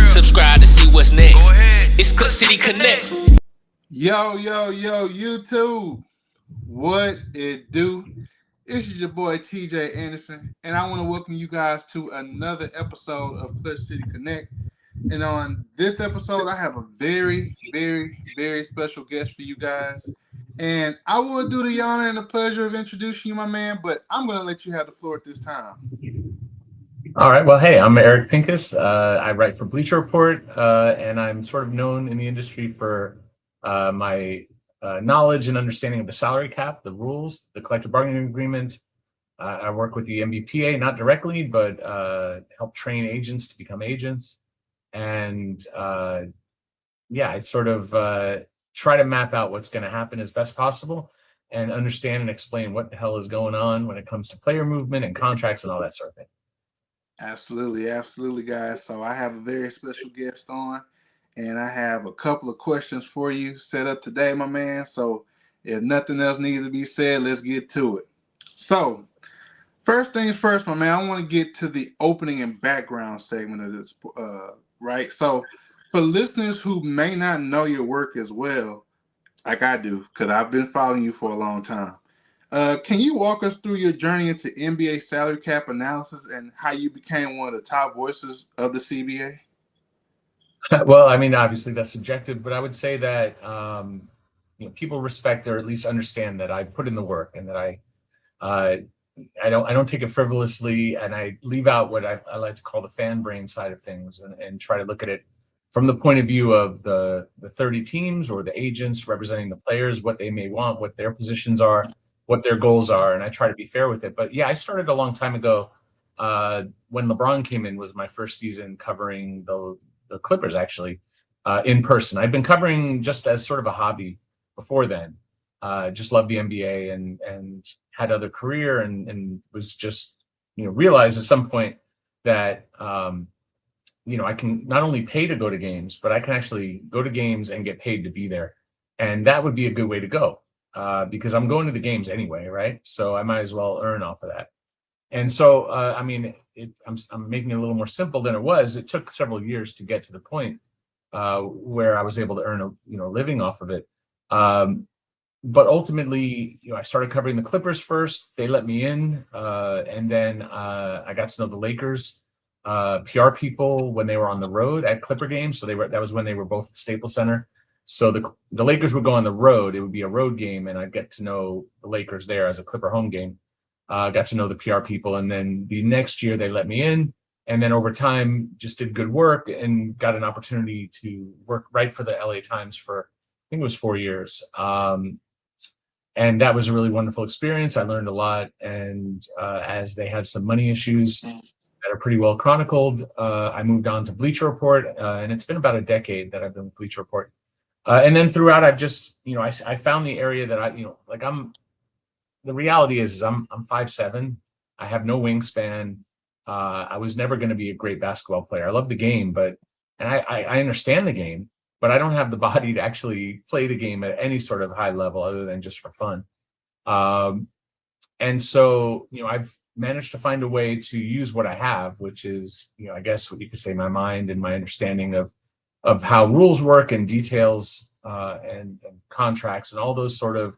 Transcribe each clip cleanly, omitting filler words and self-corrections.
Subscribe to see what's next. It's Clip City Connect. Yo, YouTube. What it do? It's your boy TJay Anderson, and I want to welcome you guys to another episode of Clip City Connect. And on this episode, I have a very, very, very special guest for you guys. And I will do the honor and the pleasure of introducing you, my man, but I'm going to let you have the floor at this time. All right. Well, hey, I'm Eric Pincus. I write for Bleacher Report, and I'm sort of known in the industry for my knowledge and understanding of the salary cap, the rules, the collective bargaining agreement. I work with the NBACBA, not directly, but help train agents to become agents. And I sort of try to map out what's going to happen as best possible and understand and explain what the hell is going on when it comes to player movement and contracts and all that sort of thing. Absolutely, guys. So I have a very special guest on, and I have a couple of questions for you set up today, my man. So if nothing else needs to be said, let's get to it. So first things first, my man, I want to get to the opening and background segment of this, right? So for listeners who may not know your work as well, like I do, because I've been following you for a long time, can you walk us through your journey into NBA salary cap analysis and how you became one of the top voices of the CBA? Well, I mean, obviously that's subjective, but I would say that people respect or at least understand that I put in the work and that I don't take it frivolously, and I leave out what I like to call the fan brain side of things and try to look at it from the point of view of the 30 teams or the agents representing the players, what they may want, what their positions are, what their goals are, and I try to be fair with it. But yeah, I started a long time ago when LeBron came in. Was my first season covering the Clippers, actually, in person. I'd been covering just as sort of a hobby before then. Just loved the NBA and had other career and was just realized at some point that I can not only pay to go to games, but I can actually go to games and get paid to be there, and that would be a good way to go. Because I'm going to the games anyway, right? So I might as well earn off of that. And so, I'm making it a little more simple than it was. It took several years to get to the point where I was able to earn a living off of it. But ultimately, I started covering the Clippers first. They let me in, and then I got to know the Lakers PR people when they were on the road at Clipper games. So that was when they were both at Staples Center. So the Lakers would go on the road. It would be a road game, and I'd get to know the Lakers there as a Clipper home game. Got to know the PR people, and then the next year they let me in, and then over time just did good work and got an opportunity to write for the LA Times for, I think it was 4 years. And that was a really wonderful experience. I learned a lot, and as they had some money issues that are pretty well chronicled, I moved on to Bleacher Report, and it's been about a decade that I've been with Bleacher Report. And then throughout, I've just, I found the area that the reality is I'm 5'7". I have no wingspan. I was never going to be a great basketball player. I love the game, and I understand the game, but I don't have the body to actually play the game at any sort of high level other than just for fun. And so, I've managed to find a way to use what I have, which is, I guess what you could say, my mind and my understanding of how rules work and details and contracts and all those sort of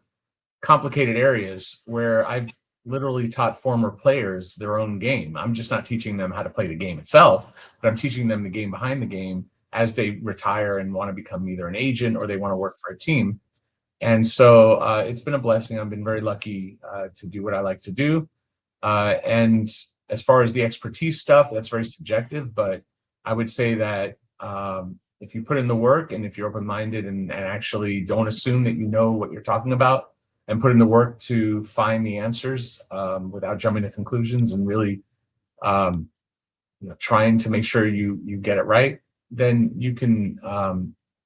complicated areas where I've literally taught former players their own game. I'm just not teaching them how to play the game itself, but I'm teaching them the game behind the game as they retire and want to become either an agent or they want to work for a team. And so it's been a blessing. I've been very lucky to do what I like to do. And as far as the expertise stuff, that's very subjective, but I would say that if you put in the work and if you're open-minded and actually don't assume that you know what you're talking about and put in the work to find the answers without jumping to conclusions and really trying to make sure you get it right, then you can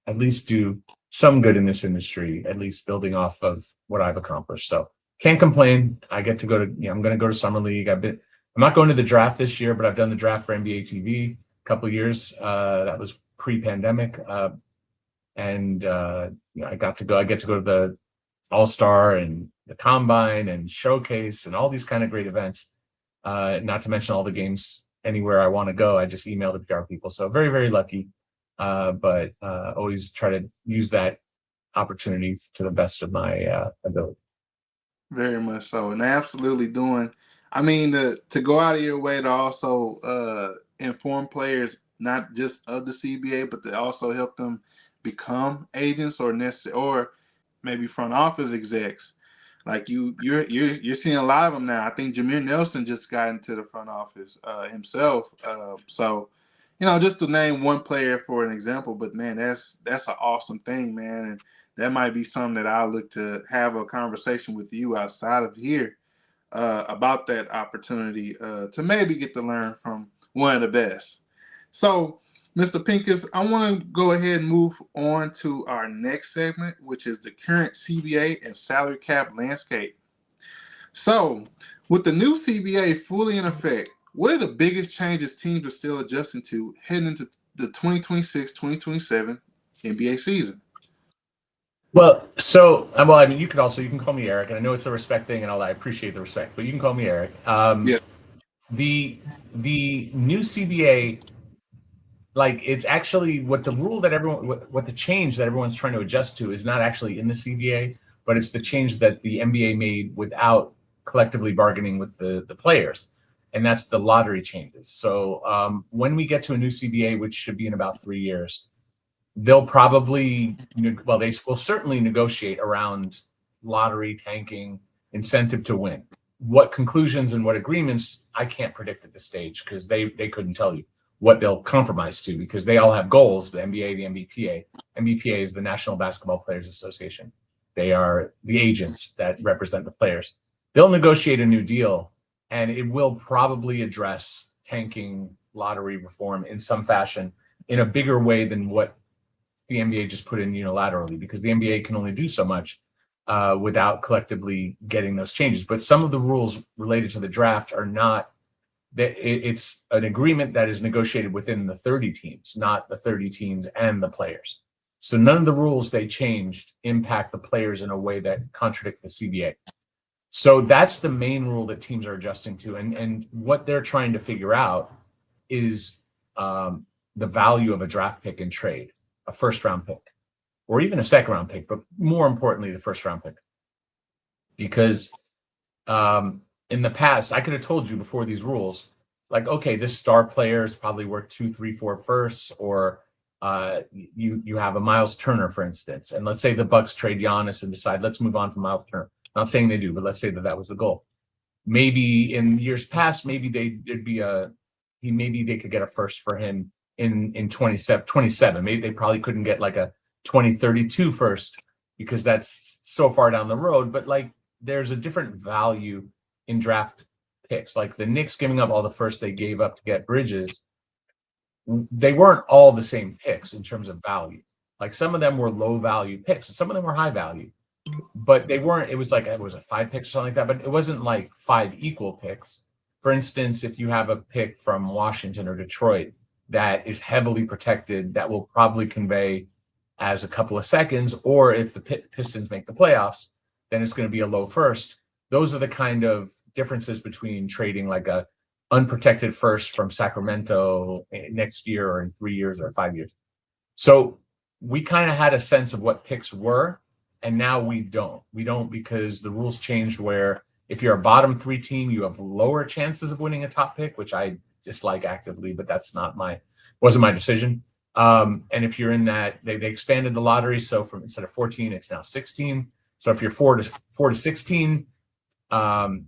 at least do some good in this industry, at least building off of what I've accomplished. So can't complain. I get to go to, I'm going to go to Summer League. I'm not going to the draft this year, but I've done the draft for NBA TV a couple of years. That was pre-pandemic. And I get to go to the All-Star and the Combine and Showcase and all these kind of great events, not to mention all the games anywhere I want to go, I just email the PR people. So very, very lucky, but always try to use that opportunity to the best of my ability. Very much so, and absolutely doing. I mean, to go out of your way to also inform players not just of the CBA, but to also help them become agents or maybe front office execs. Like you're seeing a lot of them now. I think Jameer Nelson just got into the front office himself. So, just to name one player for an example, but man, that's an awesome thing, man, and that might be something that I'll look to have a conversation with you outside of here about that opportunity to maybe get to learn from one of the best. So, Mr. Pincus, I want to go ahead and move on to our next segment, which is the current CBA and salary cap landscape. So, with the new CBA fully in effect, what are the biggest changes teams are still adjusting to heading into the 2026-2027 NBA season? Well, I mean, you can call me Eric, and I know it's a respect thing and all that. I appreciate the respect, but you can call me Eric. Yeah. The new CBA, like, it's actually what the change that everyone's trying to adjust to is not actually in the CBA, but it's the change that the NBA made without collectively bargaining with the players, and that's the lottery changes. So when we get to a new CBA, which should be in about 3 years, they'll probably, they will certainly negotiate around lottery, tanking, incentive to win. What conclusions and what agreements, I can't predict at this stage because they couldn't tell you what they'll compromise to, because they all have goals, the NBA, the NBPA. NBPA is the National Basketball Players Association. They are the agents that represent the players. They'll negotiate a new deal, and it will probably address tanking, lottery reform in some fashion in a bigger way than what the NBA just put in unilaterally, because the NBA can only do so much without collectively getting those changes. But some of the rules related to the draft are not, it's an agreement that is negotiated within the 30 teams, not the 30 teams and the players. So none of the rules they changed impact the players in a way that contradict the CBA. So that's the main rule that teams are adjusting to. And what they're trying to figure out is the value of a draft pick in trade, a first-round pick, or even a second-round pick, but more importantly, the first-round pick. Because in the past, I could have told you before these rules, like, okay, this star player is probably worth 2, 3, 4 firsts, or you have a Miles Turner, for instance, and let's say the Bucks trade Giannis and decide, let's move on from Miles Turner. Not saying they do, but let's say that was the goal. Maybe in years past, maybe they could get a first for him in 27. Maybe they probably couldn't get like a 2032 first because that's so far down the road. But like, there's a different value in draft picks. Like the Knicks giving up all the first they gave up to get Bridges, they weren't all the same picks in terms of value. Like some of them were low value picks, and some of them were high value. But they weren't, it was a 5 picks or something like that, but it wasn't like 5 equal picks. For instance, if you have a pick from Washington or Detroit that is heavily protected, that will probably convey as a couple of seconds, or if the Pistons make the playoffs, then it's going to be a low first. Those are the kind of differences between trading like a unprotected first from Sacramento next year or in 3 years or 5 years. So we kind of had a sense of what picks were, and now we don't. We don't, because the rules changed where if you're a bottom 3 team, you have lower chances of winning a top pick, which I dislike actively, but that's wasn't my decision. And if you're in that, they expanded the lottery. So from instead of 14, it's now 16. So if you're 4 to 16,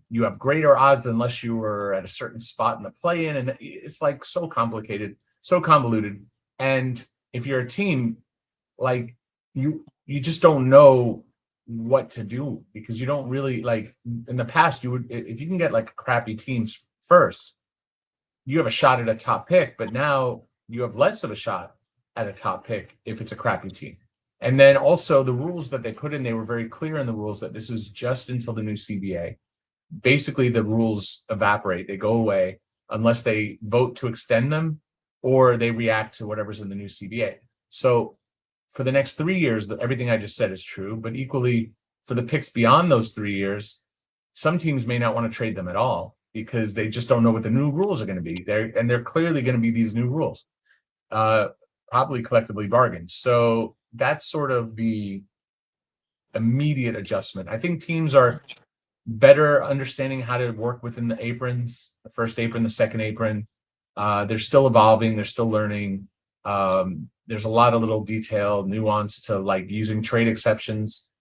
you have greater odds unless you were at a certain spot in the play-in. And it's like so complicated, so convoluted. And if you're a team, like you just don't know what to do, because you don't really, like in the past, you would, if you can get like crappy teams first, you have a shot at a top pick, but now you have less of a shot at a top pick if it's a crappy team. And then also the rules that they put in, they were very clear in the rules that this is just until the new CBA. Basically, the rules evaporate, they go away unless they vote to extend them or they react to whatever's in the new CBA. So for the next 3 years, everything I just said is true, but equally for the picks beyond those 3 years, some teams may not want to trade them at all because they just don't know what the new rules are going to be. They're clearly going to be these new rules, probably collectively bargained. So that's sort of the immediate adjustment. I think teams are better understanding how to work within the aprons, the first apron, the second apron. They're still evolving. They're still learning. There's a lot of little detail, nuance to like using trade exceptions,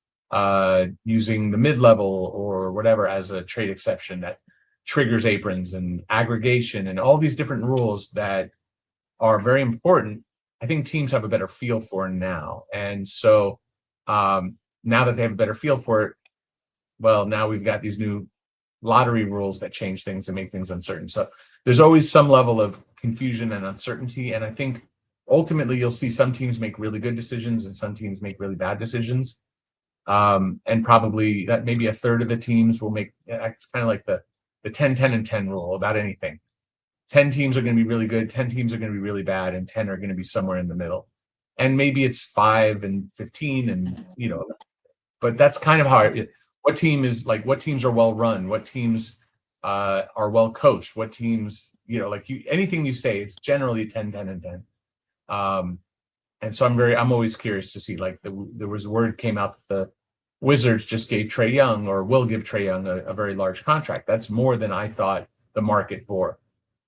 using the mid-level or whatever as a trade exception that triggers aprons, and aggregation and all these different rules that are very important. I think teams have a better feel for now. And so now that they have a better feel for it, well, now we've got these new lottery rules that change things and make things uncertain. So there's always some level of confusion and uncertainty. And I think ultimately you'll see some teams make really good decisions and some teams make really bad decisions. And probably that maybe a third of the teams will make, it's kind of like the 10, 10, and 10 rule about anything. 10 teams are going to be really good, 10 teams are going to be really bad, and 10 are going to be somewhere in the middle. And maybe it's 5 and 15, and but that's kind of how what teams are well run, what teams are well coached, what teams, anything you say, it's generally 10, 10, and 10. And so I'm always curious to see, like, there was word came out that the Wizards just gave Trae Young, or will give Trae Young, a very large contract. That's more than I thought the market bore.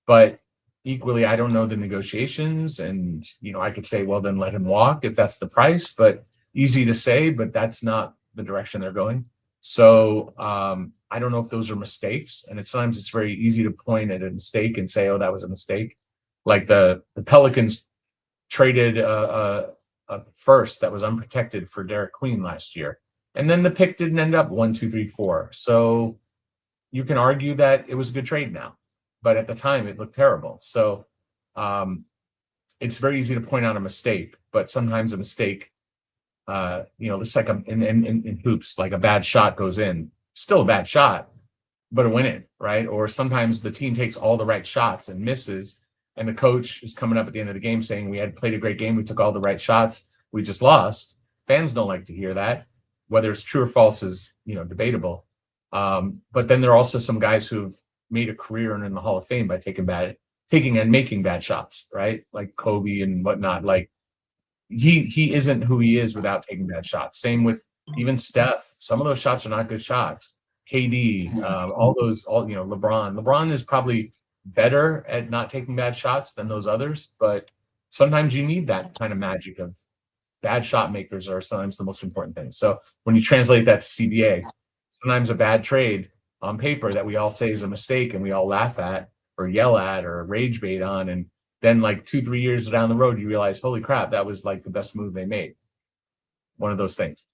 But equally, I don't know the negotiations, and I could say, well, then let him walk if that's the price. But easy to say, but that's not the direction they're going. So I don't know if those are mistakes. And sometimes it's very easy to point at a mistake and say, oh, that was a mistake. Like the Pelicans traded a first that was unprotected for Derek Queen last year. And then the pick didn't end up 1, 2, 3, 4. So you can argue that it was a good trade now, but at the time it looked terrible. So it's very easy to point out a mistake, but sometimes a mistake, it's like in hoops, like a bad shot goes in, still a bad shot, but it went in, right? Or sometimes the team takes all the right shots and misses, and the coach is coming up at the end of the game saying, we had played a great game, we took all the right shots, we just lost. Fans don't like to hear that. Whether it's true or false is, debatable. But then there are also some guys who've made a career and in the Hall of Fame by taking and making bad shots, right? Like Kobe and whatnot. Like he isn't who he is without taking bad shots. Same with even Steph. Some of those shots are not good shots. KD, LeBron. LeBron is probably better at not taking bad shots than those others, but sometimes you need that kind of magic of bad shot makers are sometimes the most important thing. So when you translate that to CBA, sometimes a bad trade on paper that we all say is a mistake and we all laugh at or yell at or rage bait on, and then like 2-3 years down the road you realize, holy crap, that was like the best move they made. One of those things.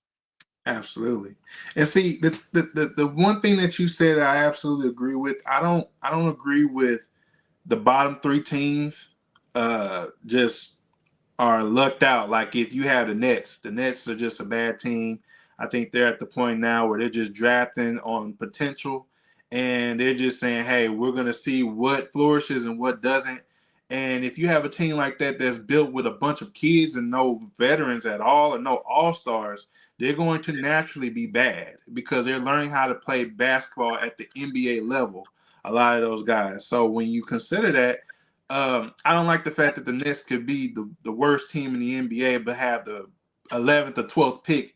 Absolutely. And see, the one thing that you said I absolutely agree with. I don't agree with the bottom 3 teams just are lucked out. Like if you have the Nets are just a bad team. I think they're at the point now where they're just drafting on potential, and they're just saying, hey, we're going to see what flourishes and what doesn't. And if you have a team like that that's built with a bunch of kids and no veterans at all and no all-stars, they're going to naturally be bad because they're learning how to play basketball at the NBA level, a lot of those guys. So when you consider that, I don't like the fact that the Nets could be the worst team in the NBA but have the 11th or 12th pick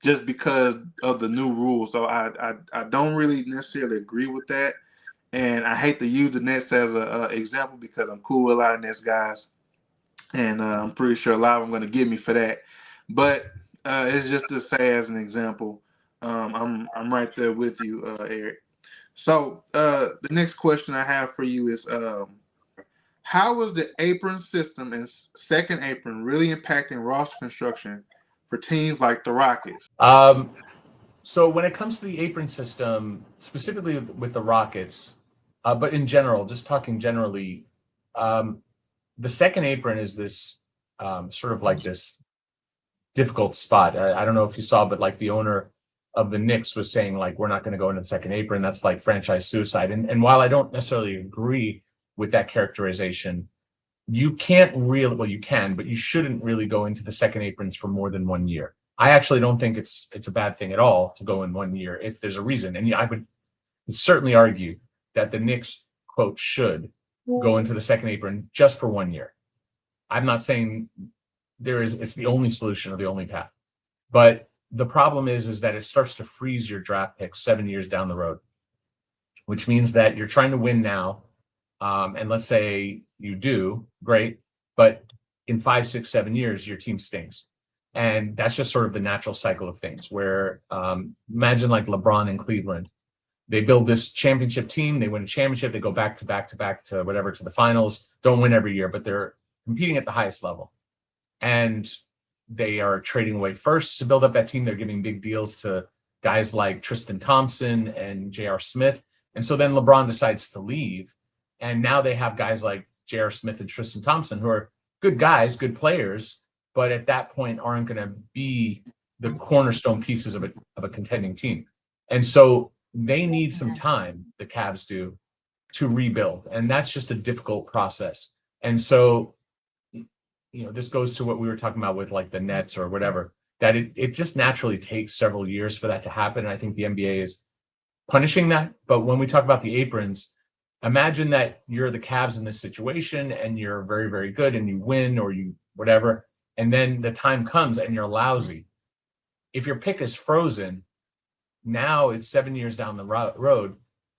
just because of the new rules. So I don't really necessarily agree with that. And I hate to use the Nets as an example because I'm cool with a lot of Nets guys. And I'm pretty sure a lot of them are going to get me for that. But it's just to say as an example, I'm right there with you, Eric. So the next question I have for you is, how was the apron system and second apron really impacting roster construction for teams like the Rockets? So when it comes to the apron system, specifically with the Rockets, but in general, just talking generally, the second apron is this sort of like this difficult spot. I don't know if you saw, but like the owner of the Knicks was saying, like, we're not going to go into the second apron. That's like franchise suicide. And while I don't necessarily agree with that characterization, you can't really, well, you can, but you shouldn't really go into the second aprons for more than 1 year. I actually don't think it's a bad thing at all to go in 1 year if there's a reason. And I would certainly argue that the Knicks, quote, should go into the second apron just for 1 year. I'm not saying it's the only solution or the only path, but the problem is that it starts to freeze your draft picks 7 years down the road, which means that you're trying to win now. And let's say you do, great, but in 5, 6, 7 years, your team stinks. And that's just sort of the natural cycle of things where imagine like LeBron in Cleveland. They build this championship team, they win a championship, they go back to whatever, to the finals, don't win every year, but they're competing at the highest level. And they are trading away firsts to build up that team. They're giving big deals to guys like Tristan Thompson and J.R. Smith. And so then LeBron decides to leave. And now they have guys like J.R. Smith and Tristan Thompson, who are good guys, good players, but at that point aren't going to be the cornerstone pieces of a contending team. And so they need some time, the Cavs do, to rebuild. And that's just a difficult process. And so, this goes to what we were talking about with like the Nets or whatever, that it just naturally takes several years for that to happen. And I think the NBA is punishing that. But when we talk about the aprons, imagine that you're the Cavs in this situation and you're very, very good and you win or you whatever. And then the time comes and you're lousy. If your pick is frozen, now it's 7 years down the road,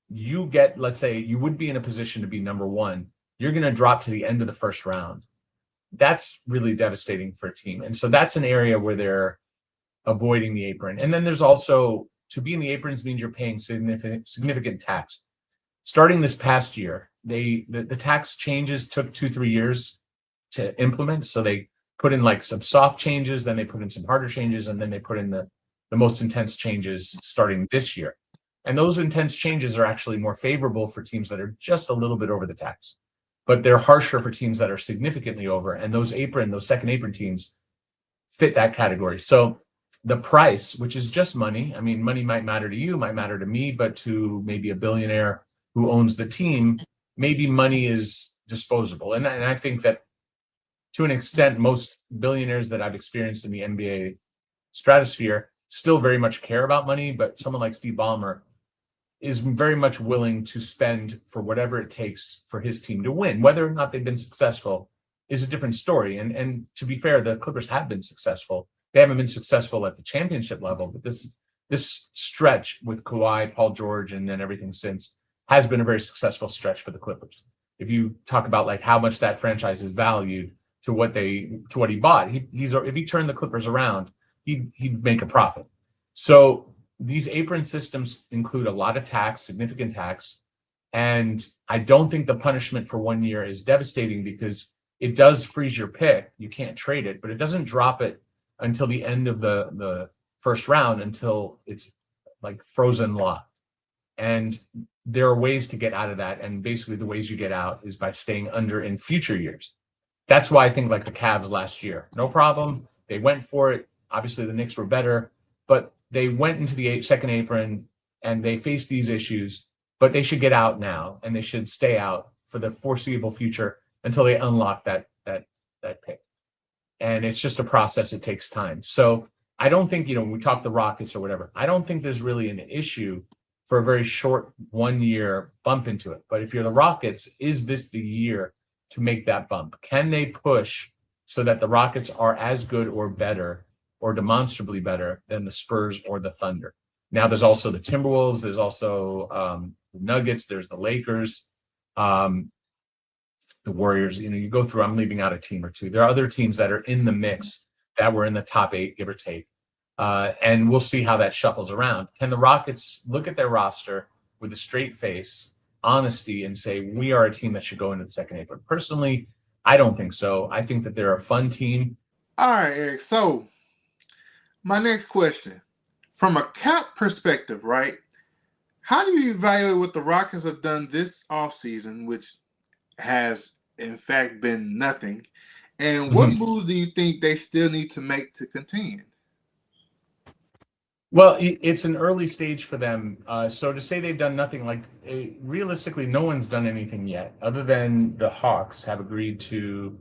you get, let's say you would be in a position to be number one. You're going to drop to the end of the first round. That's really devastating for a team. And so that's an area where they're avoiding the apron. And then there's also, to be in the aprons means you're paying significant tax. Starting this past year, the tax changes took 2-3 years to implement. So they put in like some soft changes, then they put in some harder changes, and then they put in the most intense changes starting this year. And those intense changes are actually more favorable for teams that are just a little bit over the tax, but they're harsher for teams that are significantly over. And those second apron teams fit that category. So the price, which is just money, I mean, money might matter to you, might matter to me, but to maybe a billionaire who owns the team, maybe money is disposable. And I think that to an extent, most billionaires that I've experienced in the NBA stratosphere still very much care about money, but someone like Steve Ballmer is very much willing to spend for whatever it takes for his team to win. Whether or not they've been successful is a different story. And to be fair, the Clippers have been successful. They haven't been successful at the championship level, but this stretch with Kawhi, Paul George, and then everything since has been a very successful stretch for the Clippers. If you talk about like how much that franchise is valued to what he bought, if he turned the Clippers around, he'd make a profit. So these apron systems include a lot of tax, significant tax, and I don't think the punishment for 1 year is devastating because it does freeze your pick. You can't trade it, but it doesn't drop it until the end of the first round, until it's like frozen locked. And there are ways to get out of that, and basically the ways you get out is by staying under in future years. That's why I think like the Cavs last year, no problem. They went for it. Obviously the Knicks were better, but they went into the second apron and they faced these issues, but they should get out now and they should stay out for the foreseeable future until they unlock that pick. And it's just a process. It takes time. So I don't think, when we talk the Rockets or whatever, I don't think there's really an issue for a very short 1 year bump into it. But if you're the Rockets, is this the year to make that bump? Can they push so that the Rockets are as good or better or demonstrably better than the Spurs or the Thunder? Now there's also the Timberwolves, there's also the Nuggets, there's the Lakers, the Warriors. You go through, I'm leaving out a team or two. There are other teams that are in the mix that were in the top 8, give or take. And we'll see how that shuffles around. Can the Rockets look at their roster with a straight face, honesty, and say, we are a team that should go into the second apron? Personally, I don't think so. I think that they're a fun team. All right, Eric. So my next question, from a cap perspective, right? How do you evaluate what the Rockets have done this offseason, which has in fact been nothing? And what moves do you think they still need to make to contend? Well, it's an early stage for them. So to say they've done nothing, realistically, no one's done anything yet, other than the Hawks have agreed to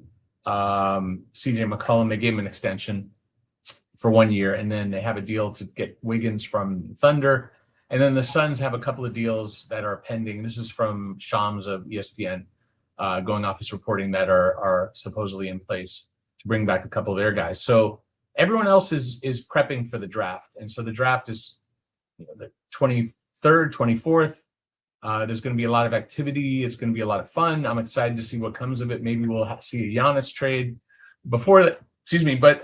CJ McCollum. They gave him an extension for 1 year, and then they have a deal to get Wiggins from the Thunder. And then the Suns have a couple of deals that are pending. This is from Shams of ESPN, going off his reporting, that are supposedly in place to bring back a couple of their guys. So everyone else is prepping for the draft. And so the draft is the 23rd, 24th. There's going to be a lot of activity. It's going to be a lot of fun. I'm excited to see what comes of it. Maybe we'll see a Giannis trade before that. Excuse me, but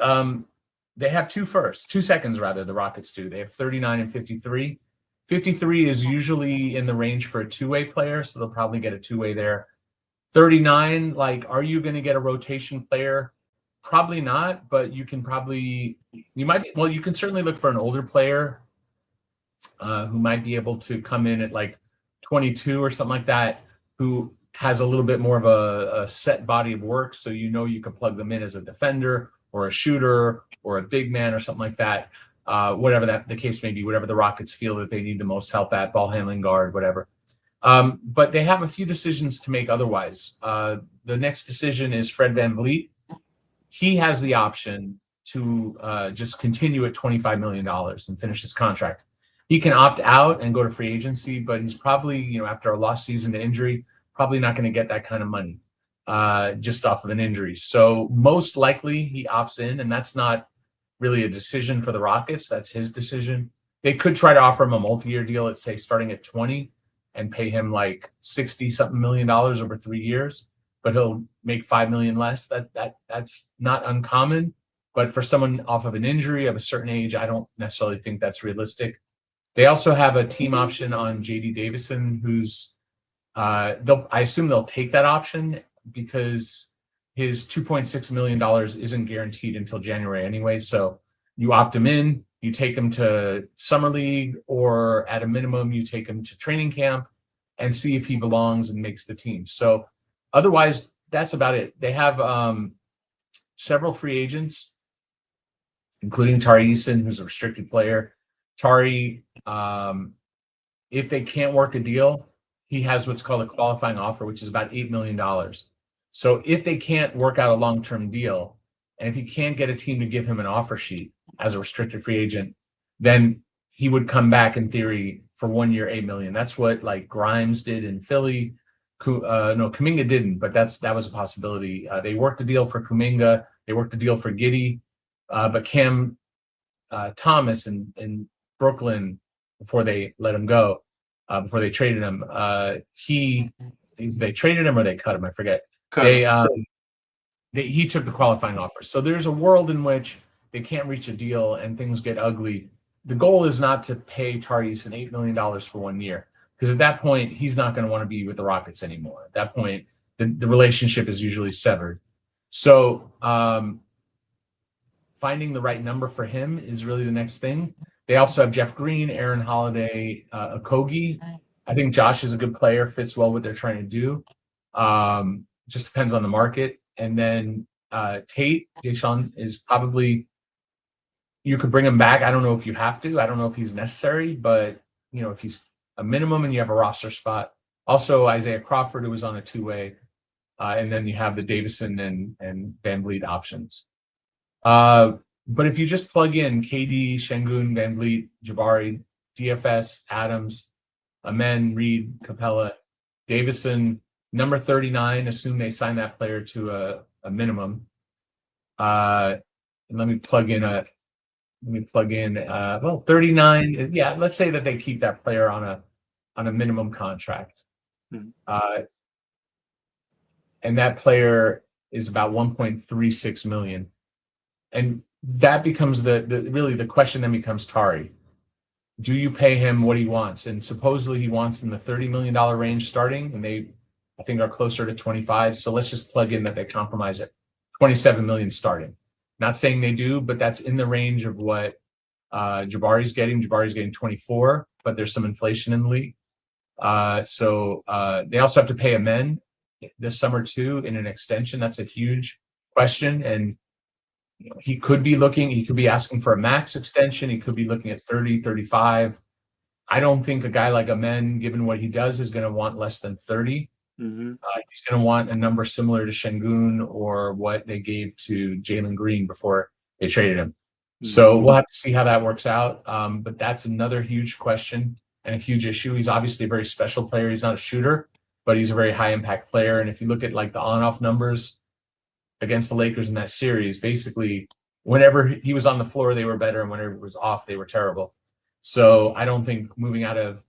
they have two seconds rather. The Rockets do. They have 39 and 53. 53 is usually in the range for a two-way player, so they'll probably get a two-way there. 39, like, are you going to get a rotation player? Probably not, but you can certainly look for an older player who might be able to come in at like 22 or something like that, who has a little bit more of a set body of work, so you can plug them in as a defender or a shooter or a big man or something like that. Whatever the case may be, whatever the Rockets feel that they need the most help at, ball handling, guard, whatever. But they have a few decisions to make otherwise. The next decision is Fred VanVleet. He has the option to just continue at $25 million and finish his contract. He can opt out and go to free agency, but he's probably, after a lost season to injury, probably not going to get that kind of money just off of an injury. So most likely he opts in, and that's not really a decision for the Rockets. That's his decision. They could try to offer him a multi-year deal, let's say starting at 20, and pay him like 60-something million dollars over 3 years, but he'll make $5 million less. That's not uncommon. But for someone off of an injury of a certain age, I don't necessarily think that's realistic. They also have a team option on J.D. Davison, who's I assume they'll take that option because his $2.6 million isn't guaranteed until January anyway. So you opt him in, you take him to summer league, or at a minimum, you take him to training camp and see if he belongs and makes the team. So otherwise, that's about it. They have several free agents, including Tari Eason, who's a restricted player. Tari, if they can't work a deal, he has what's called a qualifying offer, which is about $8 million. So if they can't work out a long-term deal, and if he can't get a team to give him an offer sheet as a restricted free agent, then he would come back in theory for 1 year, $8 million. That's what like Grimes did in Philly. No, Kuminga didn't, but that was a possibility. They worked a deal for Kuminga. They worked a deal for Giddey, but Cam Thomas in Brooklyn, before they let him go, before they traded him, they traded him or they cut him, I forget. He took the qualifying offer. So there's a world in which they can't reach a deal and things get ugly. The goal is not to pay Tari Eason $8 million for 1 year, because at that point, he's not going to want to be with the Rockets anymore. At that point, the relationship is usually severed. So finding the right number for him is really the next thing. They also have Jeff Green, Aaron Holiday, Okogie. I think Josh is a good player, fits well what they're trying to do. Just depends on the market. And then Tate, Deshaun is probably, you could bring him back. I don't know if you have to. I don't know if he's necessary, but if he's a minimum and you have a roster spot. Also, Isaiah Crawford, who was on a two-way. And then you have the Davison and VanVleet options. But if you just plug in KD, Şengün, VanVleet, Jabari, DFS, Adams, Amen, Reed, Capella, Davison, number 39, assume they sign that player to a minimum. And let me plug in 39. Yeah, let's say that they keep that player on a minimum contract. And that player is about 1.36 million. And that becomes really the question then becomes Tari. Do you pay him what he wants? And supposedly he wants in the $30 million range starting, and they, I think, are closer to 25. So let's just plug in that they compromise it. 27 million starting. Not saying they do, but that's in the range of what Jabari's getting. Jabari's getting 24, but there's some inflation in the league. So they also have to pay Amen this summer too in an extension. That's a huge question. And he could be asking for a max extension. He could be looking at 30, 35. I don't think a guy like Amen, given what he does, is going to want less than 30. Mm-hmm. He's going to want a number similar to Şengün or what they gave to Jalen Green before they traded him. Mm-hmm. So we'll have to see how that works out. But that's another huge question. and a huge issue. He's obviously a very special player. He's not a shooter, but he's a very high impact player. And if you look at like the on-off numbers against the Lakers in that series, basically whenever he was on the floor, they were better, and whenever it was off, they were terrible. So I don't think moving out of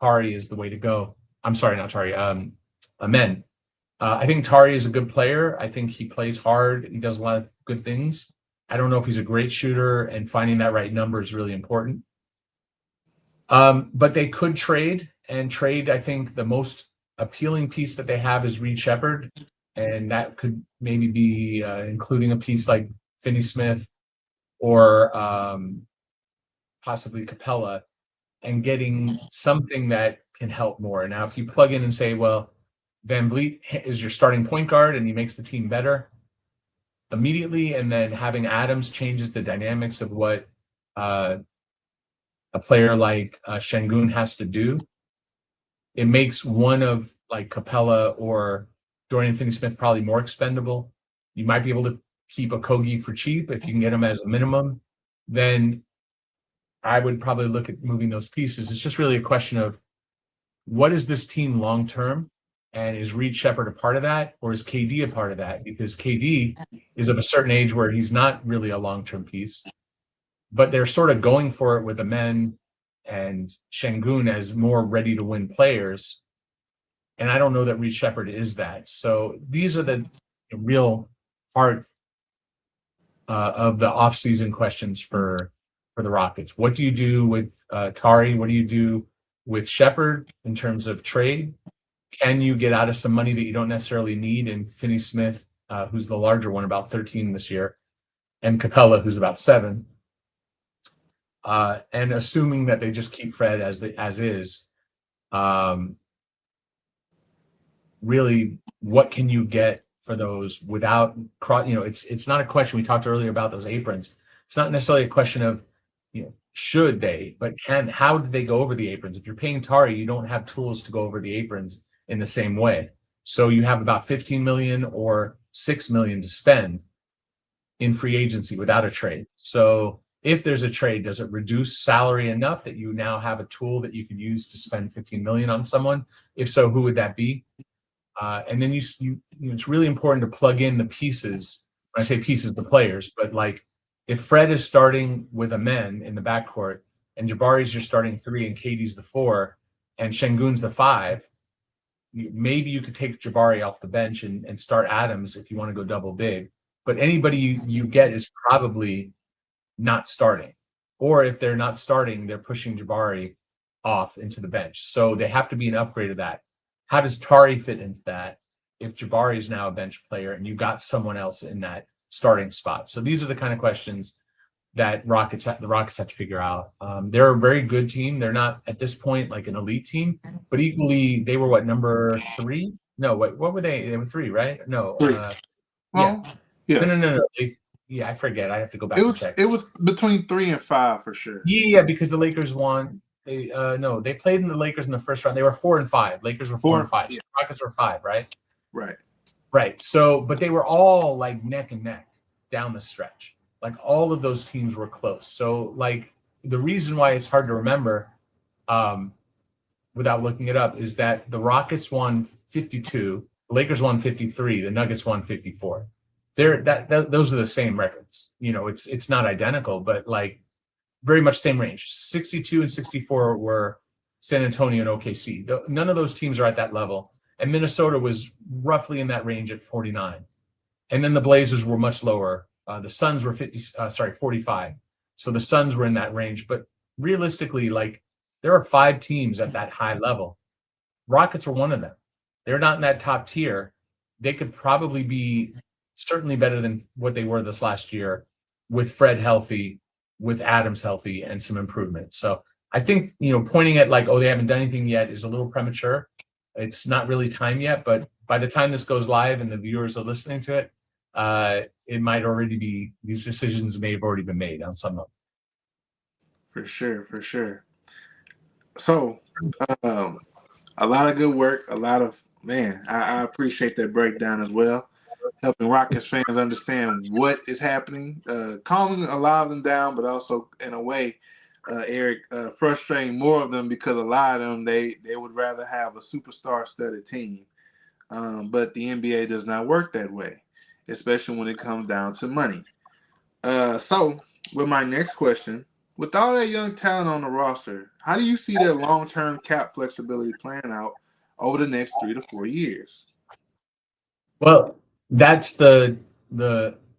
Tari is the way to go. I'm sorry, not Tari. Amen. I think Tari is a good player. I think he plays hard. He does a lot of good things. I don't know if he's a great shooter, and finding that right number is really important. But they could trade, I think the most appealing piece that they have is Reed Shepherd, and that could maybe be including a piece like Finney-Smith or possibly Capella, and getting something that can help more. Now, if you plug in and say, well, Van Vliet is your starting point guard and he makes the team better immediately, and then having Adams changes the dynamics of what a player like Şengün has to do, it makes one of like Capella or Dorian Finney-Smith probably more expendable. You might be able to keep Okogie for cheap if you can get him as a minimum. Then I would probably look at moving those pieces. It's just really a question of what is this team long term, and is Reed Shepherd a part of that, or is KD a part of that? Because KD is of a certain age where he's not really a long term piece, but they're sort of going for it with Amen and Şengün as more ready to win players. And I don't know that Reed Shepherd is that. So these are the real heart of the offseason questions for the Rockets. What do you do with Tari? What do you do with Shepherd in terms of trade? Can you get out of some money that you don't necessarily need in Finney-Smith, who's the larger one, about 13 this year, and Capella, who's about 7? And assuming that they just keep Fred as is, really, what can you get for those without, it's not a question. We talked earlier about those aprons. It's not necessarily a question of, should they, but how did they go over the aprons? If you're paying Tari, you don't have tools to go over the aprons in the same way. So you have about 15 million or 6 million to spend in free agency without a trade. So if there's a trade, does it reduce salary enough that you now have a tool that you can use to spend 15 million on someone? If so, who would that be? And then it's really important to plug in the pieces. When I say pieces, the players, but like if Fred is starting with Amen in the backcourt and Jabari's your starting 3 and KD's the 4 and Şengün's the 5, maybe you could take Jabari off the bench and start Adams if you want to go double big. But anybody you get is probably not starting. Or if they're not starting, they're pushing Jabari off into the bench. So they have to be an upgrade of that. How does Tari fit into that if Jabari is now a bench player and you got someone else in that starting spot? So these are the kind of questions that the Rockets have to figure out. They're a very good team. They're not at this point like an elite team, but equally they were what, number 3? No, what were they? They were 3, right? No. 3. Yeah. Yeah. No. I forget. I have to go back and check. It was between 3 and 5 for sure. Yeah, because the Lakers won. They played in the Lakers in the first round. They were 4 and 5. Lakers were 4 and 5. Yeah. So Rockets were 5, right? Right. So, but they were all like neck and neck down the stretch. Like all of those teams were close. So, like the reason why it's hard to remember, without looking it up, is that the Rockets won 52, the Lakers won 53, the Nuggets won 54. Those are the same records. It's not identical, but like very much same range. 62 and 64 were San Antonio and OKC. None of those teams are at that level. And Minnesota was roughly in that range at 49. And then the Blazers were much lower. The Suns were 45. So the Suns were in that range. But realistically, like there are 5 teams at that high level. Rockets were one of them. They're not in that top tier. They could probably be certainly better than what they were this last year with Fred healthy, with Adams healthy, and some improvement. So I think, pointing at like, oh, they haven't done anything yet is a little premature. It's not really time yet, but by the time this goes live and the viewers are listening to it, it might already be, these decisions may have already been made on some of them. For sure. So, a lot of good work, I appreciate that breakdown as well, helping Rockets fans understand what is happening, calming a lot of them down, but also in a way Eric, frustrating more of them because a lot of them they would rather have a superstar-studded team. But the NBA does not work that way, especially when it comes down to money. So, with my next question, with all that young talent on the roster, how do you see their long-term cap flexibility playing out over the next 3 to 4 years? Well, that's the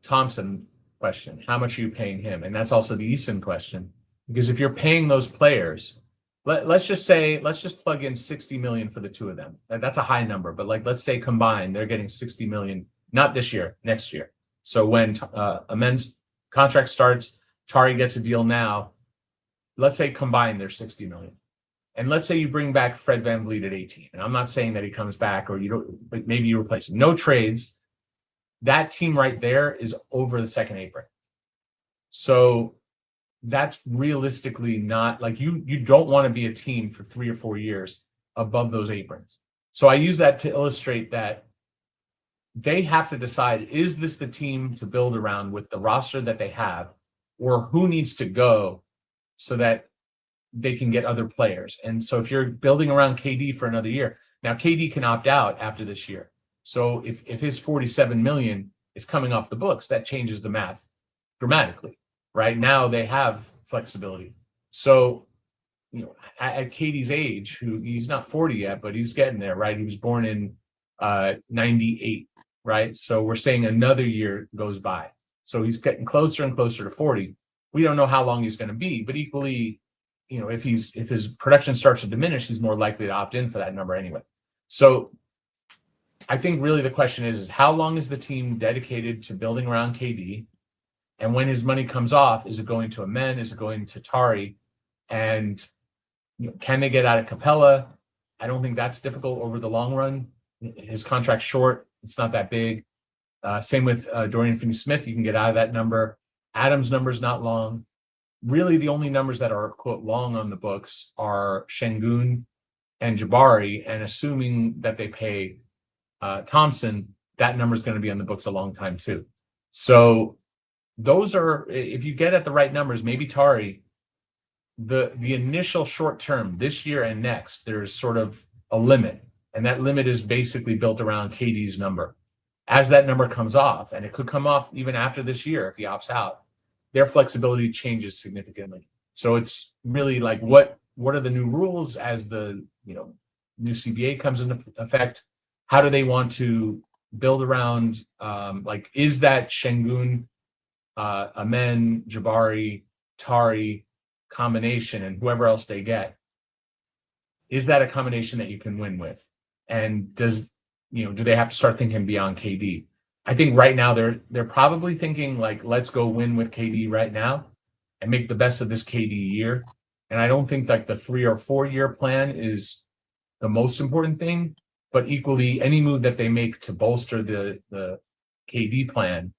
Thompson question. How much are you paying him? And that's also the Eason question. Because if you're paying those players, let's just plug in 60 million for the two of them. That's a high number, but like let's say combined, they're getting 60 million, not this year, next year. So when a men's contract starts, Tari gets a deal now. Let's say combined, they're 60 million. And let's say you bring back Fred VanVleet at 18. And I'm not saying that he comes back or you don't, but maybe you replace him. No trades. That team right there is over the second apron. So that's realistically not like you don't want to be a team for 3 or 4 years above those aprons. So I use that to illustrate that they have to decide, is this the team to build around with the roster that they have, or who needs to go so that they can get other players. And so if you're building around KD for another year, now KD can opt out after this year. So if his 47 million is coming off the books, that changes the math dramatically. Right now they have flexibility. So, you know, at KD's age, who he's not 40 yet, but he's getting there, right? He was born in 98, right? So we're saying another year goes by. So he's getting closer and closer to 40. We don't know how long he's going to be, but equally, you know, if his production starts to diminish, he's more likely to opt in for that number anyway. So I think really the question is how long is the team dedicated to building around KD? And when his money comes off, is it going to Amen? Is it going to Tari? And you know, can they get out of Capella? I don't think that's difficult over the long run. His contract's short. It's not that big. Same with Dorian Finney-Smith. You can get out of that number. Adams' number's not long. Really, the only numbers that are, quote, long on the books are Şengün and Jabari. And assuming that they pay Thompson, that number's going to be on the books a long time too. So those are, if you get at the right numbers, maybe Tari, the initial short term, this year and next, there's sort of a limit. And that limit is basically built around KD's number. As that number comes off, and it could come off even after this year if he opts out, their flexibility changes significantly. So it's really like what are the new rules as the new CBA comes into effect? How do they want to build around like is that Şengün, Amen, Jabari, Tari combination and whoever else they get, is that a combination that you can win with? And do they have to start thinking beyond KD? I think right now they're probably thinking like, let's go win with KD right now and make the best of this KD year. And I don't think like the 3 or 4 year plan is the most important thing, but equally any move that they make to bolster the KD plan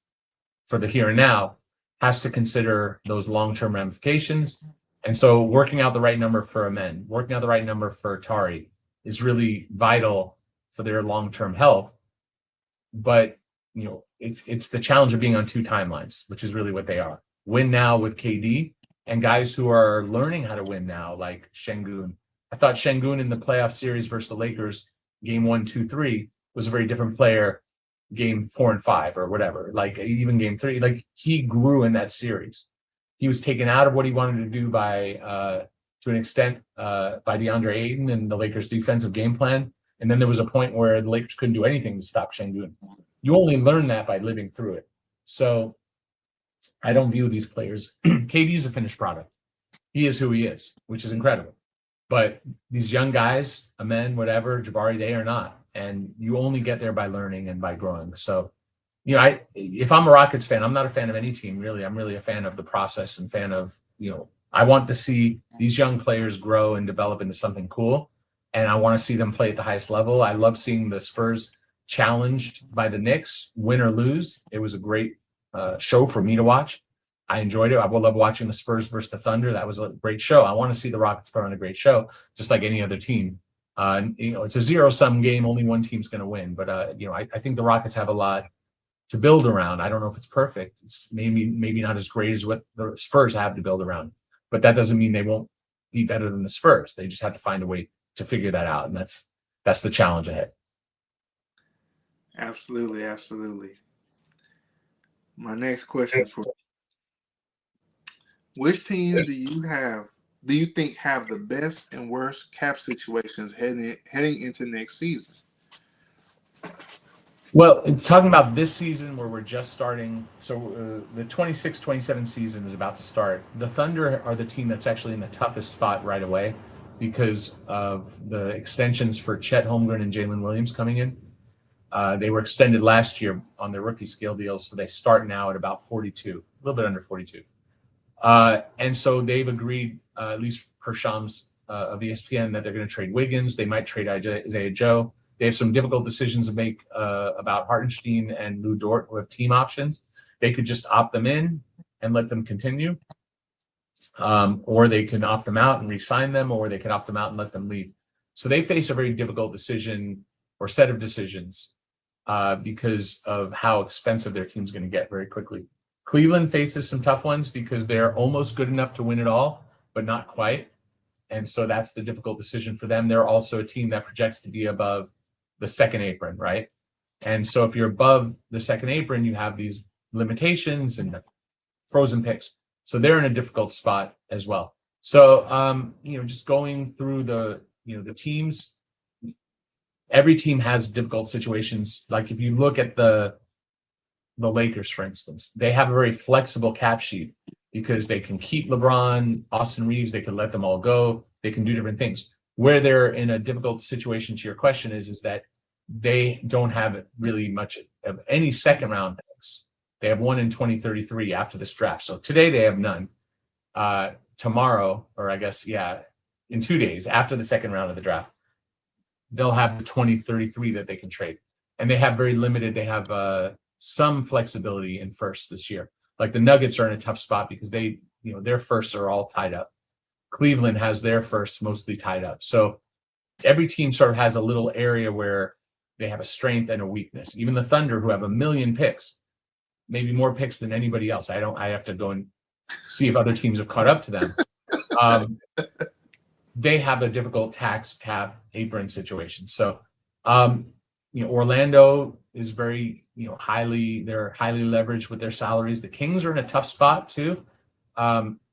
for the here and now has to consider those long-term ramifications. And so working out the right number for Amen, working out the right number for Tari is really vital for their long-term health. But it's the challenge of being on 2 timelines, which is really what they are. Win now with KD and guys who are learning how to win now, like Şengün. I thought Şengün in the playoff series versus the Lakers, game 1, 2, 3, was a very different player. Game 4 and 5 or whatever, like even game 3, like he grew in that series. He was taken out of what he wanted to do by, to an extent, by DeAndre Ayton and the Lakers' defensive game plan. And then there was a point where the Lakers couldn't do anything to stop Şengün. You only learn that by living through it. So I don't view these players. KD's a finished product. He is who he is, which is incredible. But these young guys, Amen, whatever, Jabari, they are not. And you only get there by learning and by growing. So, if I'm a Rockets fan, I'm not a fan of any team, really. I'm really a fan of the process and fan of, I want to see these young players grow and develop into something cool. And I want to see them play at the highest level. I love seeing the Spurs challenged by the Knicks, win or lose. It was a great show for me to watch. I enjoyed it. I will love watching the Spurs versus the Thunder. That was a great show. I want to see the Rockets put on a great show, just like any other team. It's a zero-sum game. Only one team's going to win. But, I think the Rockets have a lot to build around. I don't know if it's perfect. It's maybe not as great as what the Spurs have to build around. but that doesn't mean they won't be better than the Spurs. They just have to find a way to figure that out, and that's the challenge ahead. Absolutely, absolutely. My next question for which teams do you think have the best and worst cap situations heading into next season? Well, talking about this season where we're just starting, so the 26-27 season is about to start. The Thunder are the team that's actually in the toughest spot right away because of the extensions for Chet Holmgren and Jalen Williams coming in. They were extended last year on their rookie scale deals, so they start now at about 42, a little bit under 42. And so they've agreed, at least per Shams of ESPN, that they're going to trade Wiggins. They might trade Isaiah Joe. They have some difficult decisions to make about Hartenstein and Lou Dort, who have team options. They could just opt them in and let them continue, or they can opt them out and re-sign them, or they can opt them out and let them leave. So they face a very difficult decision or set of decisions because of how expensive their team's going to get very quickly. Cleveland faces some tough ones because they're almost good enough to win it all, but not quite. And so that's the difficult decision for them. They're also a team that projects to be above the second apron, right? And so if you're above the second apron, you have these limitations and frozen picks. So they're in a difficult spot as well. So, just going through the teams, every team has difficult situations. Like if you look at the Lakers, for instance, they have a very flexible cap sheet because they can keep LeBron, Austin Reeves, they can let them all go. They can do different things. Where they're in a difficult situation, to your question, is that they don't have really much of any second round picks. They have one in 2033 after this draft. So today they have none. Tomorrow, or I guess, in 2 days after the second round of the draft, they'll have the 2033 that they can trade. And they have very limited, they have some flexibility in first this year. Like the Nuggets are in a tough spot because their firsts are all tied up. Cleveland has their firsts mostly tied up. So every team sort of has a little area where they have a strength and a weakness. Even the Thunder, who have 1 million picks, maybe more picks than anybody else. I have to go and see if other teams have caught up to them. They have a difficult tax cap apron situation. So, Orlando is very, they're highly leveraged with their salaries. The Kings are in a tough spot too.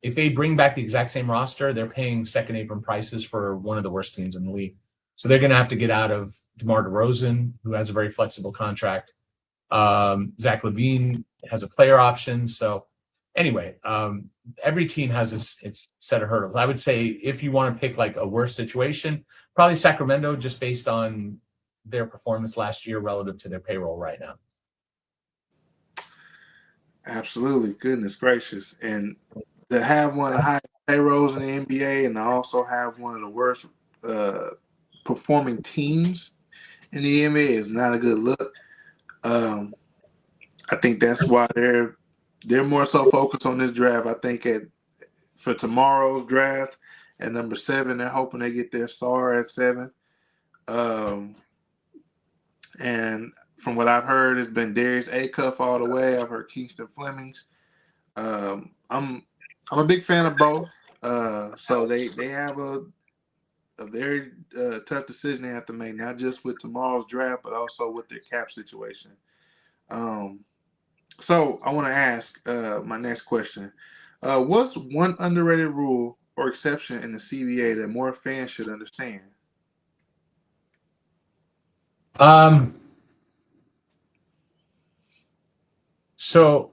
If they bring back the exact same roster, they're paying second apron prices for one of the worst teams in the league. So they're going to have to get out of DeMar DeRozan, who has a very flexible contract. Zach LaVine has a player option. So anyway, every team has its set of hurdles. I would say if you want to pick like a worse situation, probably Sacramento, just based on their performance last year relative to their payroll right now. Absolutely. Goodness gracious. And to have one of the highest payrolls in the NBA and to also have one of the worst performing teams in the NBA is not a good look. I think that's why they're more so focused on this draft. I think for tomorrow's draft at number 7, they're hoping they get their star at 7. And from what I've heard, it's been Darius Acuff all the way. I've heard Kingston Flemings. I'm a big fan of both. So they have a very tough decision they have to make, not just with tomorrow's draft, but also with their cap situation. So I want to ask my next question. What's one underrated rule or exception in the CBA that more fans should understand? So,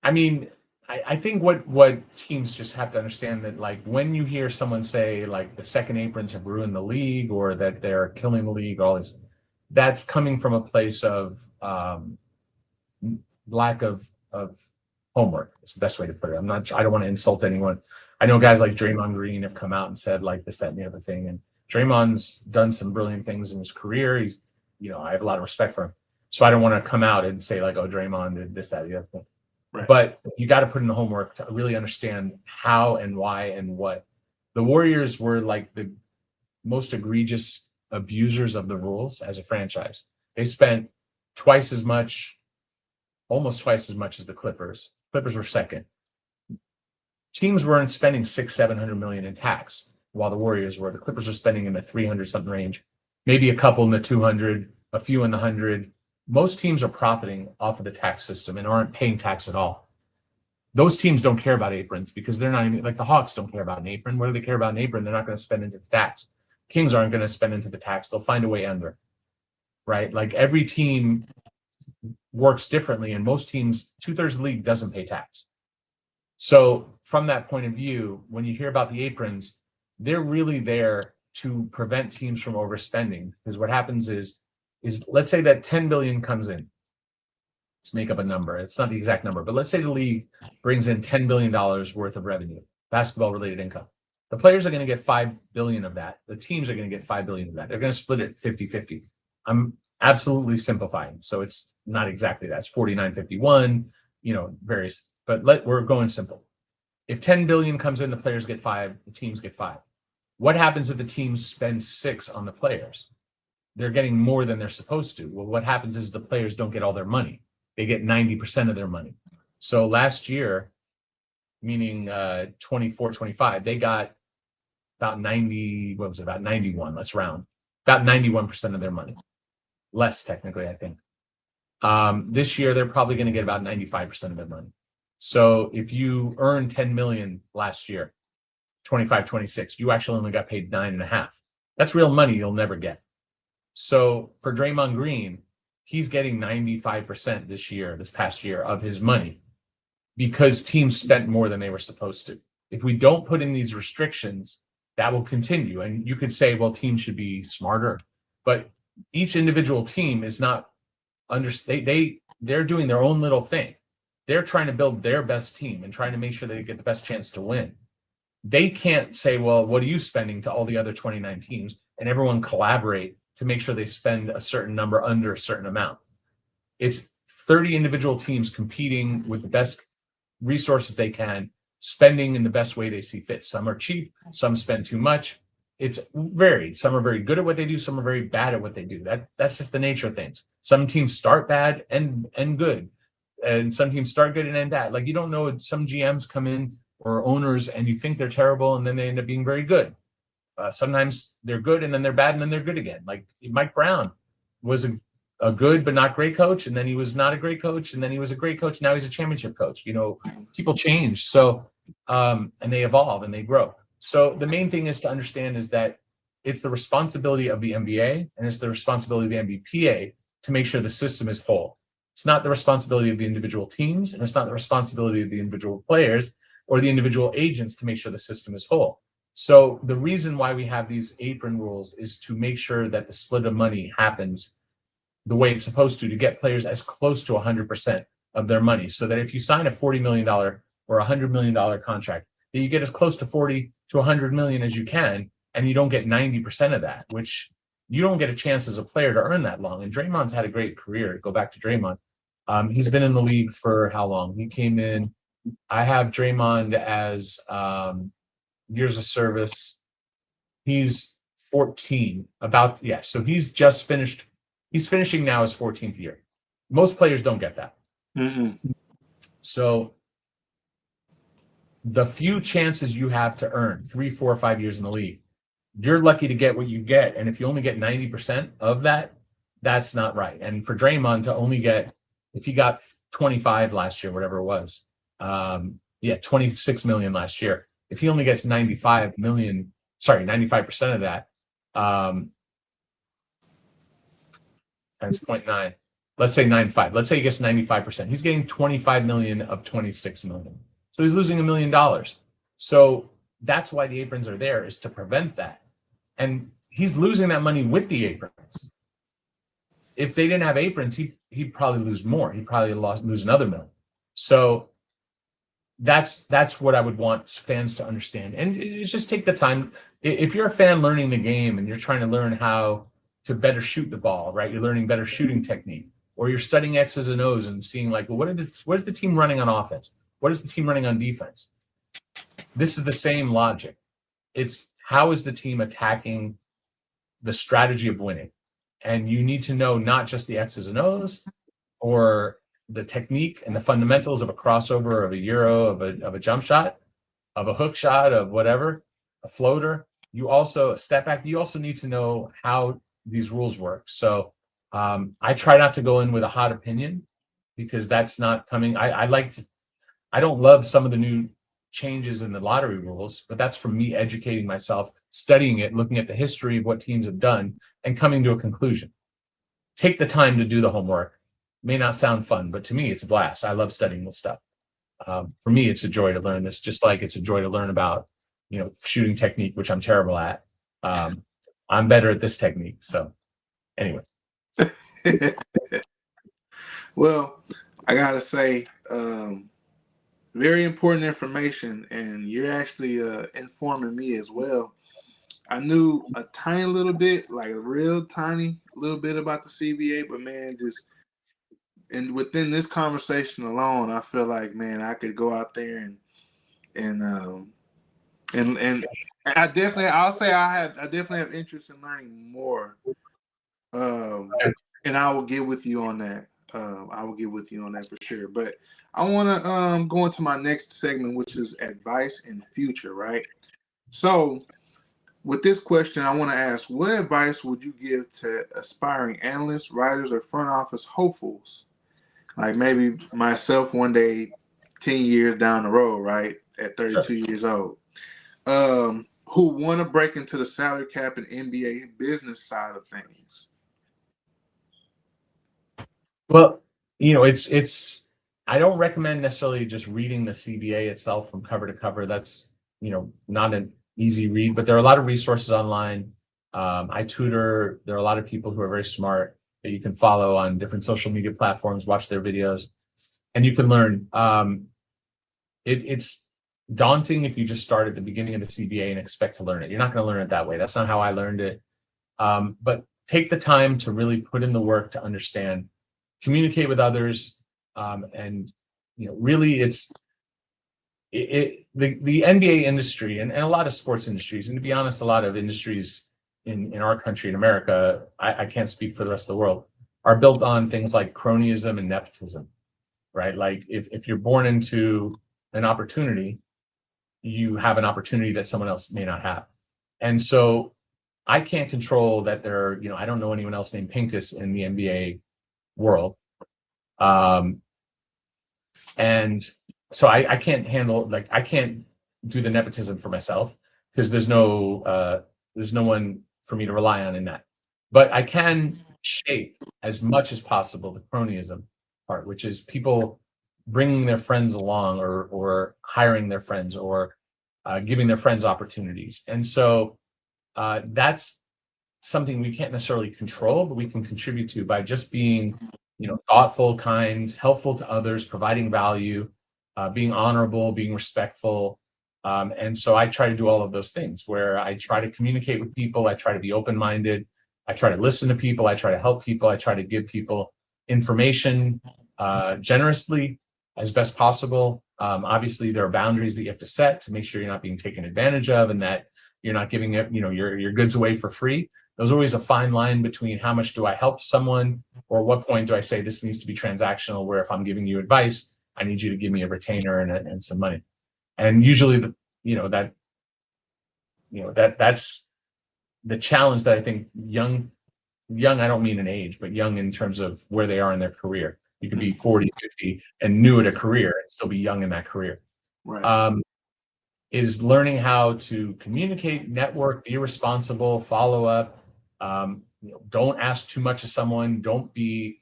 I think what teams just have to understand that, like, when you hear someone say like the second aprons have ruined the league or that they're killing the league, all this, that's coming from a place of lack of homework. It's the best way to put it. I don't want to insult anyone. I know guys like Draymond Green have come out and said like this, that, and the other thing. And Draymond's done some brilliant things in his career. He's, I have a lot of respect for him. So I don't want to come out and say like, oh, Draymond did this, that, the other thing. Right. But you got to put in the homework to really understand how and why and what. The Warriors were like the most egregious abusers of the rules as a franchise. They spent almost twice as much as the Clippers. Clippers were second teams weren't spending 600-700 million in tax, while the Warriors were. The Clippers are spending in the 300 something range, maybe a couple in the 200, a few in the 100. Most teams are profiting off of the tax system and aren't paying tax at all. Those teams don't care about aprons because they're not even, like the Hawks don't care about an apron. What do they care about an apron? They're not going to spend into the tax. Kings aren't going to spend into the tax. They'll find a way under, right? Like every team works differently, and most teams, 2/3 of the league doesn't pay tax. So from that point of view, when you hear about the aprons, they're really there to prevent teams from overspending. Because what happens is let's say that 10 billion comes in. Let's make up a number. It's not the exact number, but let's say the league brings in $10 billion worth of revenue, basketball related income. The players are going to get 5 billion of that. The teams are going to get 5 billion of that. They're going to split it 50-50. I'm absolutely simplifying. So it's not exactly that. It's 49-51, various, but we're going simple. If 10 billion comes in, the players get 5, the teams get 5. What happens if the teams spend 6 on the players? They're getting more than they're supposed to. Well, what happens is the players don't get all their money. They get 90% of their money. So last year, meaning 24-25, they got about 90, what was it, about 91, let's round, about 91% of their money. Less technically, I think. This year, they're probably going to get about 95% of their money. So if you earned 10 million last year, 25-26, you actually only got paid 9.5. That's real money you'll never get. So for Draymond Green, he's getting 95% this past year of his money because teams spent more than they were supposed to. If we don't put in these restrictions, that will continue. And you could say, well, teams should be smarter, but each individual team is not they're doing their own little thing. They're trying to build their best team and trying to make sure they get the best chance to win. They can't say, well, what are you spending to all the other 29 teams, and everyone collaborate to make sure they spend a certain number under a certain amount. It's 30 individual teams competing with the best resources they can, spending in the best way they see fit. Some are cheap, some spend too much. It's varied. Some are very good at what they do, some are very bad at what they do. That's just the nature of things. Some teams start bad and good, and some teams start good and end bad. Like, you don't know, some GMs come in or owners and you think they're terrible and then they end up being very good. Sometimes they're good and then they're bad and then they're good again. Like Mike Brown was a good but not great coach, and then he was not a great coach, and then he was a great coach. Now he's a championship coach. People change. So and they evolve and they grow. So the main thing is to understand is that it's the responsibility of the NBA and it's the responsibility of the NBPA to make sure the system is whole. It's not the responsibility of the individual teams, and it's not the responsibility of the individual players or the individual agents to make sure the system is whole. So the reason why we have these apron rules is to make sure that the split of money happens the way it's supposed to get players as close to 100% of their money, so that if you sign a $40 million or $100 million contract, that you get as close to 40 to 100 million as you can, and you don't get 90% of that, which you don't get a chance as a player to earn that long. And Draymond's had a great career. Go back to Draymond. He's been in the league for how long? He came in. I have Draymond as years of service. He's 14, so he's just finished. He's finishing now his 14th year. Most players don't get that. So the few chances you have to earn 3, 4, 5 years in the league, you're lucky to get what you get. And if you only get 90% of that, that's not right. And for Draymond to only get, if he got 25 last year, whatever it was, 26 million last year. If he only gets 95% of that, times 0.9, let's say 95. Let's say he gets 95%. He's getting 25 million of 26 million. So he's losing $1 million. So that's why the aprons are there, is to prevent that. And he's losing that money with the aprons. If they didn't have aprons, he'd probably lose more. He'd probably lose another $1 million. So that's what I would want fans to understand. And it's just take the time. If you're a fan learning the game and you're trying to learn how to better shoot the ball, right? You're learning better shooting technique, or you're studying X's and O's and seeing like, well, what is the team running on offense? What is the team running on defense? This is the same logic. It's how is the team attacking the strategy of winning? And you need to know not just the X's and O's or the technique and the fundamentals of a crossover, of a euro, of a jump shot, of a hook shot, of whatever, a floater, you also step back. You also need to know how these rules work. So I try not to go in with a hot opinion, because that's not coming. I don't love some of the new changes in the lottery rules, but that's from me educating myself, studying it, looking at the history of what teams have done, and coming to a conclusion. Take the time to do the homework. May not sound fun, but to me, it's a blast. I love studying this stuff. For me, it's a joy to learn this, just like it's a joy to learn about, shooting technique, which I'm terrible at. I'm better at this technique. So anyway. Well, I gotta say, very important information, and you're actually informing me as well. I knew a tiny little bit, like a real tiny little bit about the CBA, but man, and within this conversation alone, I feel like, man, I could go out there and I definitely have interest in learning more. And I will get with you on that. I will get with you on that for sure. But I want to go into my next segment, which is advice in the future, right? So with this question, I want to ask, what advice would you give to aspiring analysts, writers, or front office hopefuls? Like maybe myself one day, 10 years down the road, right, at 32 years old, who want to break into the salary cap and NBA business side of things? Well, it's I don't recommend necessarily just reading the CBA itself from cover to cover. That's, not an easy read, but there are a lot of resources online. I tutor. There are a lot of people who are very smart that you can follow on different social media platforms, watch their videos, and you can learn. It's daunting if you just start at the beginning of the CBA and expect to learn it. You're not going to learn it that way. That's not how I learned it. But take the time to really put in the work to understand, communicate with others, and really the NBA industry and a lot of sports industries, and to be honest, a lot of industries in our country, in America, I can't speak for the rest of the world, are built on things like cronyism and nepotism, right? Like if you're born into an opportunity, you have an opportunity that someone else may not have. And so I can't control that I don't know anyone else named Pincus in the NBA world. And so I can't handle, I can't do the nepotism for myself, because there's no one for me to rely on in that. But I can shape as much as possible the cronyism part, which is people bringing their friends along, or hiring their friends, or giving their friends opportunities. And so that's something we can't necessarily control, but we can contribute to by just being, thoughtful, kind, helpful to others, providing value, being honorable, being respectful. And so I try to do all of those things, where I try to communicate with people. I try to be open-minded. I try to listen to people. I try to help people. I try to give people information generously as best possible. Obviously, there are boundaries that you have to set to make sure you're not being taken advantage of, and that you're not giving it, your goods away for free. There's always a fine line between how much do I help someone, or what point do I say this needs to be transactional, where if I'm giving you advice, I need you to give me a retainer and some money. And usually, that's the challenge that I think young, I don't mean in age, but young in terms of where they are in their career. You can be 40, 50 and new at a career and still be young in that career. Right. Is learning how to communicate, network, be responsible, follow up. Don't ask too much of someone. Don't be,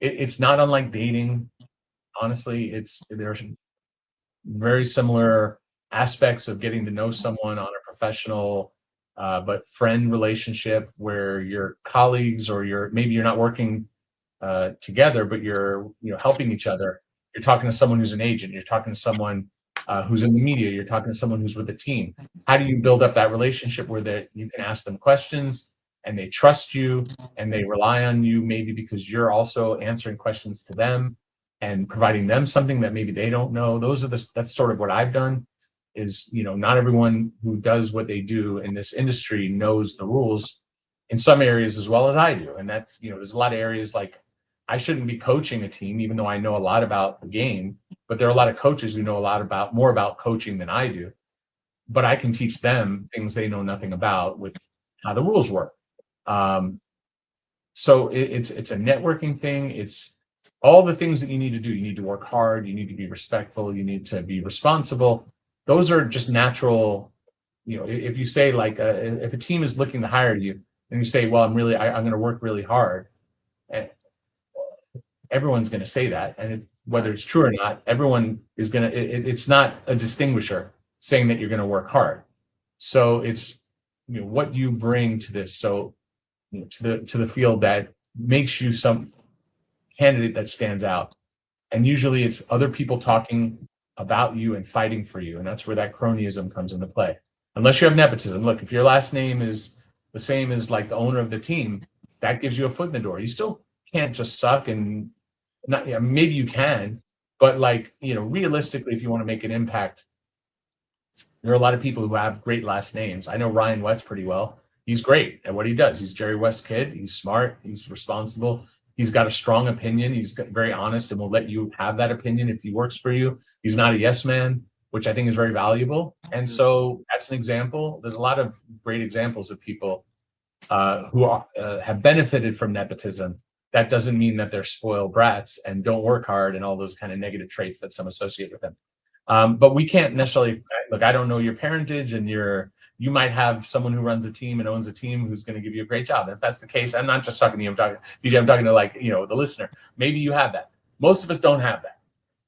it's not unlike dating. Honestly, there's very similar aspects of getting to know someone on a professional but friend relationship, where you're colleagues, or maybe you're not working together, but you're helping each other. You're talking to someone who's an agent. You're talking to someone who's in the media. You're talking to someone who's with the team. How do you build up that relationship where you can ask them questions and they trust you and they rely on you, maybe because you're also answering questions to them and providing them something that maybe they don't know. That's sort of what I've done. Is, not everyone who does what they do in this industry knows the rules in some areas as well as I do. And that's, there's a lot of areas like I shouldn't be coaching a team, even though I know a lot about the game. But there are a lot of coaches who know a lot more about coaching than I do. But I can teach them things they know nothing about with how the rules work. So it's a networking thing. It's all the things that you need to do. You need to work hard. You need to be respectful. You need to be responsible. Those are just natural. If you say like, if a team is looking to hire you, and you say, well, I'm going to work really hard. And everyone's going to say that. And whether it's true or not, everyone is going to, it's not a distinguisher saying that you're going to work hard. So it's, what you bring to this. So, to the field that makes you some candidate that stands out. And usually it's other people talking about you and fighting for you. And that's where that cronyism comes into play. Unless you have nepotism. Look, if your last name is the same as like the owner of the team, that gives you a foot in the door. You still can't just suck and not, maybe you can, but like, realistically, if you want to make an impact, there are a lot of people who have great last names. I know Ryan West pretty well. He's great at what he does. He's Jerry West's kid. He's smart. He's responsible. He's got a strong opinion. He's very honest and will let you have that opinion if he works for you. He's not a yes man, which I think is very valuable. And so that's an example. There's a lot of great examples of people who have benefited from nepotism. That doesn't mean that they're spoiled brats and don't work hard and all those kind of negative traits that some associate with them. But we can't necessarily, look, I don't know your parentage, and you might have someone who runs a team and owns a team who's going to give you a great job. And if that's the case, I'm not just talking to you, I'm talking to like, the listener. Maybe you have that. Most of us don't have that.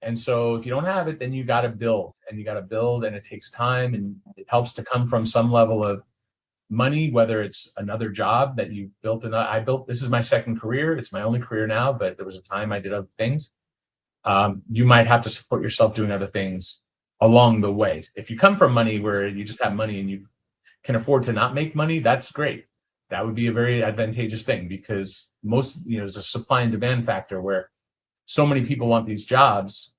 And so if you don't have it, then you got to build, and it takes time, and it helps to come from some level of money, whether it's another job that you built. This is my second career. It's my only career now, but there was a time I did other things. You might have to support yourself doing other things along the way. If you come from money where you just have money and you can afford to not make money, that's great. That would be a very advantageous thing, because there's a supply and demand factor where so many people want these jobs.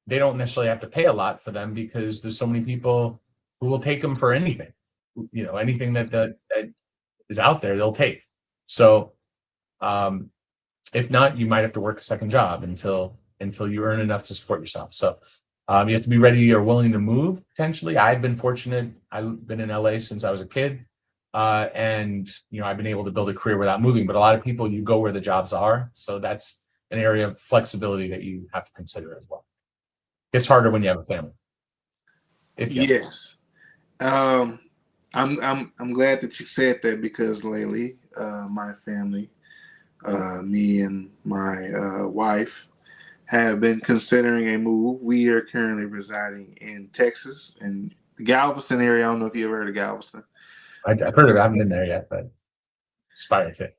They don't necessarily have to pay a lot for them because there's so many people who will take them for anything. Anything that is out there, they'll take. So if not, you might have to work a second job until you earn enough to support yourself. So you have to be ready or willing to move, potentially. I've been fortunate. I've been in LA since I was a kid. And I've been able to build a career without moving. But a lot of people, you go where the jobs are. So that's an area of flexibility that you have to consider as well. It's harder when you have a family. Yes. I'm glad that you said that, because lately, my family, me and my wife, have been considering a move. We are currently residing in Texas, in the Galveston area. I don't know if you ever heard of Galveston. I've heard of it. I haven't been there yet, but aspire to.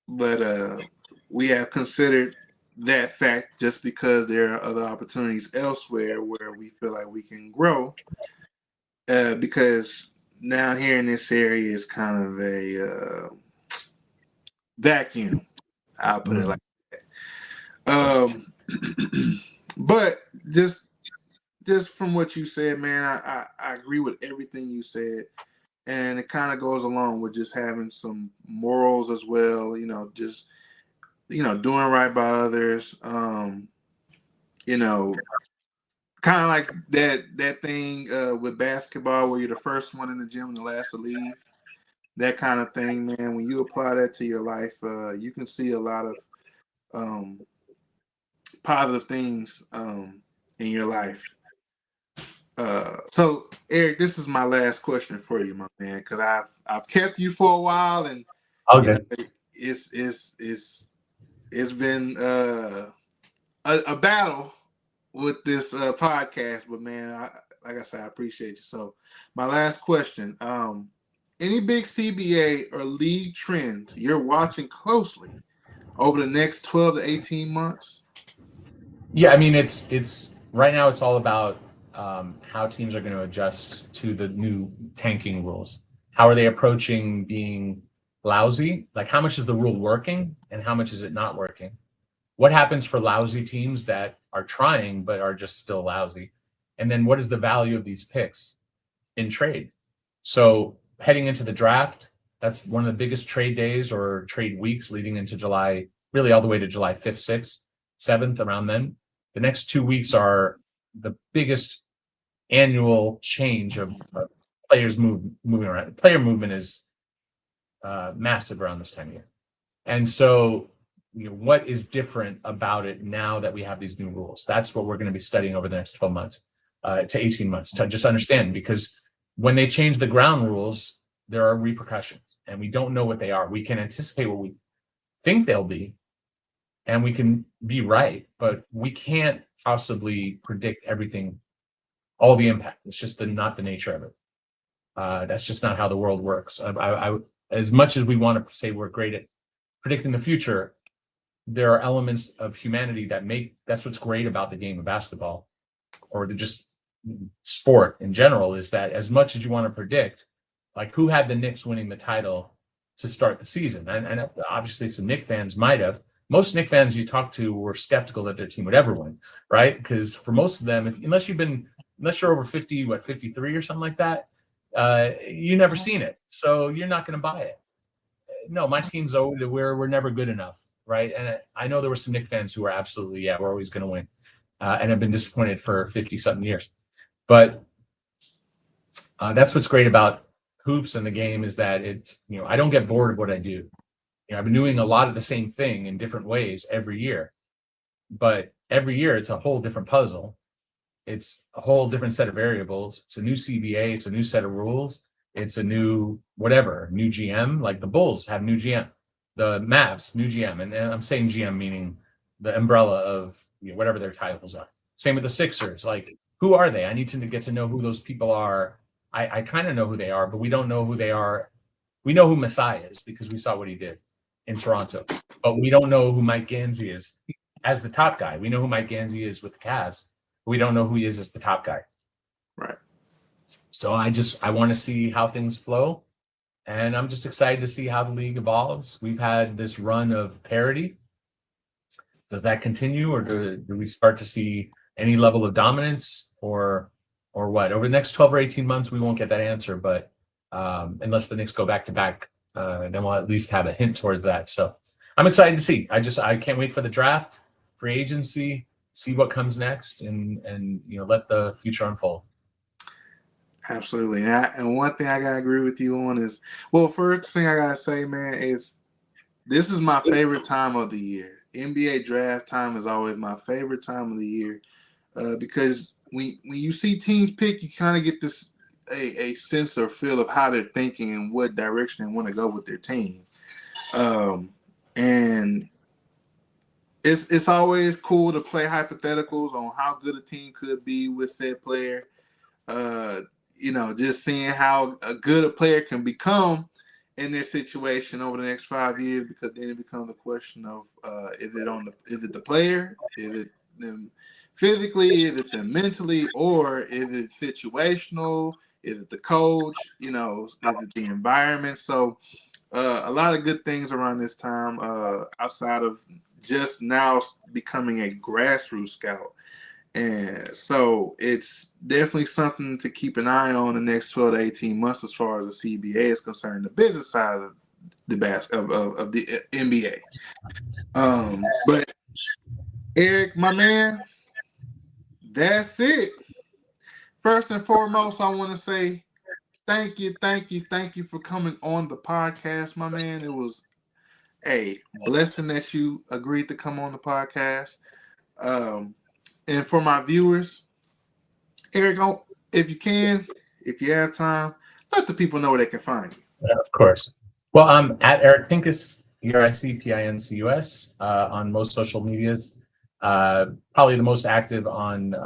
But we have considered that fact just because there are other opportunities elsewhere where we feel like we can grow. Because down here in this area is kind of a vacuum. I'll put it like that. But just from what you said, man, I agree with everything you said, and it kind of goes along with just having some morals as well. Just doing right by others. Kind of like that thing with basketball where you're the first one in the gym and the last to leave. That kind of thing, man. When you apply that to your life, you can see a lot of positive things in your life. So Eric, this is my last question for you, my man, because I've kept you for a while, and it's been a battle with this podcast, but man, like I said, I appreciate you. So my last question, any big CBA or league trends you're watching closely over the next 12 to 18 months? Yeah, I mean, it's right now it's all about how teams are going to adjust to the new tanking rules. How are they approaching being lousy? Like, how much is the rule working and how much is it not working? What happens for lousy teams that are trying but are just still lousy? And then what is the value of these picks in trade? So heading into the draft, that's one of the biggest trade days or trade weeks leading into July really all the way to July 5th, 6th, 7th, around then. The next 2 weeks are the biggest annual change of players moving around. Player movement is massive around this time of year. And so, what is different about it now that we have these new rules? That's what we're going to be studying over the next 12 months to 18 months to just understand, because when they change the ground rules, there are repercussions and we don't know what they are. We can anticipate what we think they'll be and we can be right, but we can't possibly predict everything, all the impact. It's just not the nature of it. That's just not how the world works. As much as we want to say we're great at predicting the future, there are elements of humanity that's what's great about the game of basketball, or just sport in general, is that as much as you want to predict, like who had the Knicks winning the title to start the season, and obviously some Knicks fans might have. Most Knicks fans you talk to were skeptical that their team would ever win, right? Because for most of them, unless you're over 50, 53 or something like that, you never seen it, so you're not going to buy it. No, my team's over. We're never good enough, right? And I know there were some Knicks fans who were absolutely, we're always going to win, and have been disappointed for 50-something years. But that's what's great about hoops and the game, is that I don't get bored of what I do. I've been doing a lot of the same thing in different ways every year, but every year it's a whole different puzzle. It's a whole different set of variables. It's a new CBA. It's a new set of rules. It's a new new GM. Like the Bulls have new GM, the Mavs new GM, and I'm saying GM meaning the umbrella of whatever their titles are. Same with the Sixers. Like, who are they? I need to get to know who those people are. I kind of know who they are, but we don't know who they are. We know who Masai is because we saw what he did in Toronto, but we don't know who Mike Gansey is as the top guy. We know who Mike Gansey is with the Cavs. We don't know who he is as the top guy. Right. So I want to see how things flow, and I'm just excited to see how the league evolves. We've had this run of parity. Does that continue, or do we start to see any level of dominance, or what? Over the next 12 or 18 months, we won't get that answer, but unless the Knicks go back to back, then we'll at least have a hint towards that. So I'm excited to see. I can't wait for the draft, free agency, see what comes next, and let the future unfold. Absolutely. And one thing I gotta agree with you on is, well, first thing I gotta say, man, is this is my favorite time of the year. NBA draft time is always my favorite time of the year, because when you see teams pick, you kind of get this a sense or feel of how they're thinking and what direction they want to go with their team. And it's always cool to play hypotheticals on how good a team could be with said player. Just seeing how good a player can become in their situation over the next 5 years, because then it becomes a question of is it the player, is it them physically, is it them mentally, or is it situational, is it the coach, is it the environment? So a lot of good things around this time, outside of just now becoming a grassroots scout. And so it's definitely something to keep an eye on the next 12 to 18 months as far as the CBA is concerned, the business side of the of the NBA. But Eric, my man, that's it. First and foremost, I want to say thank you for coming on the podcast, my man. It was a blessing that you agreed to come on the podcast. And for my viewers, Eric, if you have time, let the people know where they can find you. Yeah, of course. Well, I'm at Eric Pincus, EricPincus, on most social medias. Probably the most active on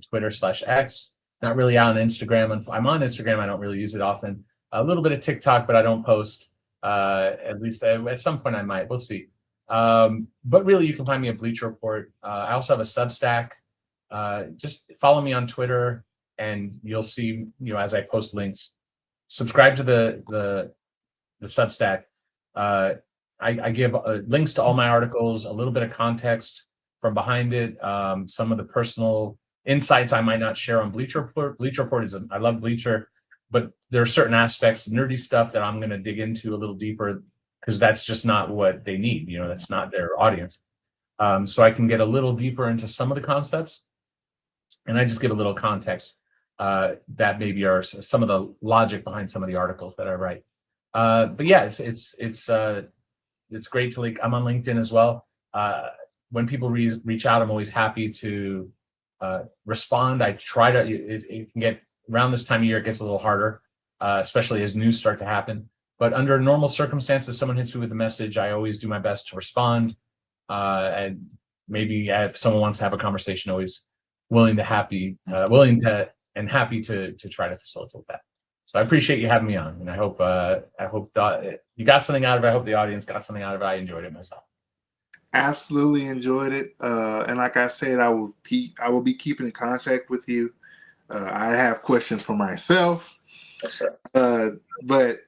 Twitter/X. Not really out on Instagram. I'm on Instagram. I don't really use it often. A little bit of TikTok, but I don't post. At least at some point I might. We'll see. But really, you can find me at Bleacher Report. I also have a Substack. Just follow me on Twitter, and you'll see, as I post links. Subscribe to the Substack. I give links to all my articles, a little bit of context from behind it, some of the personal insights I might not share on Bleacher Report. Bleacher Report I love Bleacher, but there are certain aspects, nerdy stuff that I'm going to dig into a little deeper because that's just not what they need. You know, that's not their audience. So I can get a little deeper into some of the concepts, and I just give a little context that maybe are some of the logic behind some of the articles that I write. But yeah, it's great to like. I'm on LinkedIn as well. When people reach out, I'm always happy to respond. I try to. It can get around this time of year. It gets a little harder, especially as news start to happen. But under normal circumstances, someone hits me with a message, I always do my best to respond. And maybe if someone wants to have a conversation, always willing and happy to try to facilitate that. So I appreciate you having me on, and I hope you got something out of it. I hope the audience got something out of it. I enjoyed it myself. Absolutely enjoyed it, and like I said, I will be keeping in contact with you. I have questions for myself. Yes, sir. But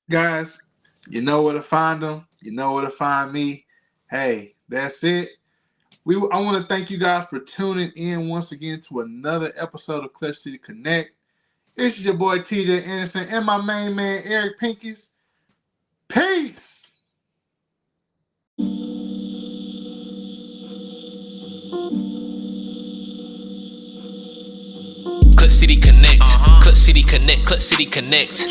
guys, you know where to find them. You know where to find me. Hey, that's it. I want to thank you guys for tuning in once again to another episode of Clutch City Connect. It's your boy TJay Anderson and my main man Eric Pincus. Peace. Clutch City Connect, Clutch City Connect, Clutch City Connect.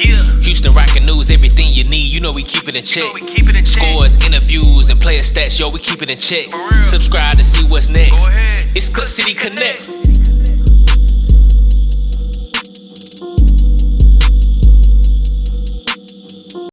Houston Rocket News, everything you need. You know we keep it in check. Scores, interviews, and player stats. Yo, we keep it in check. Subscribe to see what's next. It's Clutch City Connect.